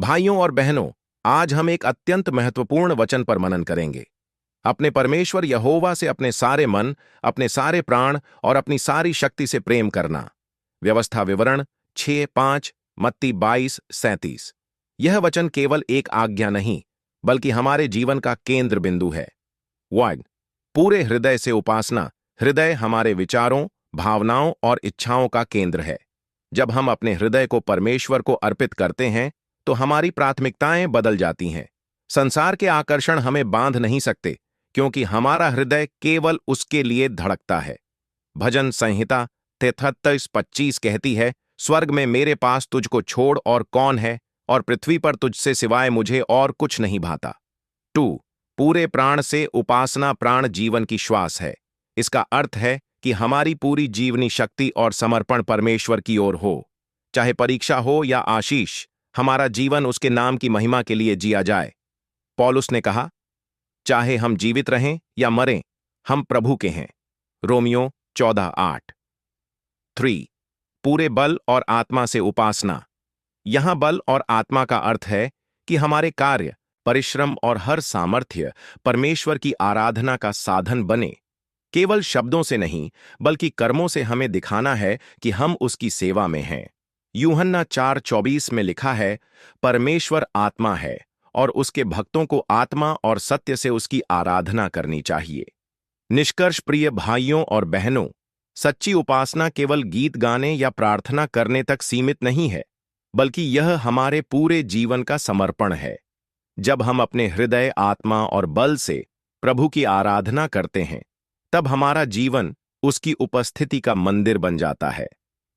भाइयों और बहनों, आज हम एक अत्यंत महत्वपूर्ण वचन पर मनन करेंगे। अपने परमेश्वर यहोवा से अपने सारे मन, अपने सारे प्राण और अपनी सारी शक्ति से प्रेम करना। व्यवस्था विवरण 6:5, मत्ती 22:37। यह वचन केवल एक आज्ञा नहीं, बल्कि हमारे जीवन का केंद्र बिंदु है। वर्ग पूरे हृदय से उपासना। हृदय हमारे विचारों, भावनाओं और इच्छाओं का केंद्र है। जब हम अपने हृदय को परमेश्वर को अर्पित करते हैं, तो हमारी प्राथमिकताएं बदल जाती हैं। संसार के आकर्षण हमें बांध नहीं सकते, क्योंकि हमारा हृदय केवल उसके लिए धड़कता है। भजन संहिता 33:25 कहती है, स्वर्ग में मेरे पास तुझको छोड़ और कौन है, और पृथ्वी पर तुझसे सिवाय मुझे और कुछ नहीं भाता। 2. पूरे प्राण से उपासना। प्राण जीवन की श्वास है। इसका अर्थ है कि हमारी पूरी जीवनी शक्ति और समर्पण परमेश्वर की ओर हो। चाहे परीक्षा हो या आशीष, हमारा जीवन उसके नाम की महिमा के लिए जिया जाए। पौलुस ने कहा, चाहे हम जीवित रहें या मरें, हम प्रभु के हैं। रोमियो 14:8। 3. पूरे बल और आत्मा से उपासना। यहां बल और आत्मा का अर्थ है कि हमारे कार्य, परिश्रम और हर सामर्थ्य परमेश्वर की आराधना का साधन बने। केवल शब्दों से नहीं, बल्कि कर्मों से हमें दिखाना है कि हम उसकी सेवा में हैं। यूहन्ना 4:24 में लिखा है, परमेश्वर आत्मा है और उसके भक्तों को आत्मा और सत्य से उसकी आराधना करनी चाहिए। निष्कर्ष, प्रिय भाइयों और बहनों, सच्ची उपासना केवल गीत गाने या प्रार्थना करने तक सीमित नहीं है, बल्कि यह हमारे पूरे जीवन का समर्पण है। जब हम अपने हृदय, आत्मा और बल से प्रभु की आराधना करते हैं, तब हमारा जीवन उसकी उपस्थिति का मंदिर बन जाता है।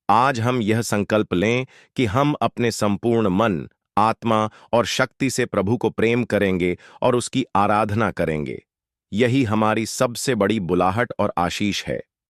आज हम यह संकल्प लें कि हम अपने संपूर्ण मन, आत्मा और शक्ति से प्रभु को प्रेम करेंगे और उसकी आराधना करेंगे। यही हमारी सबसे बड़ी बुलाहट और आशीष है।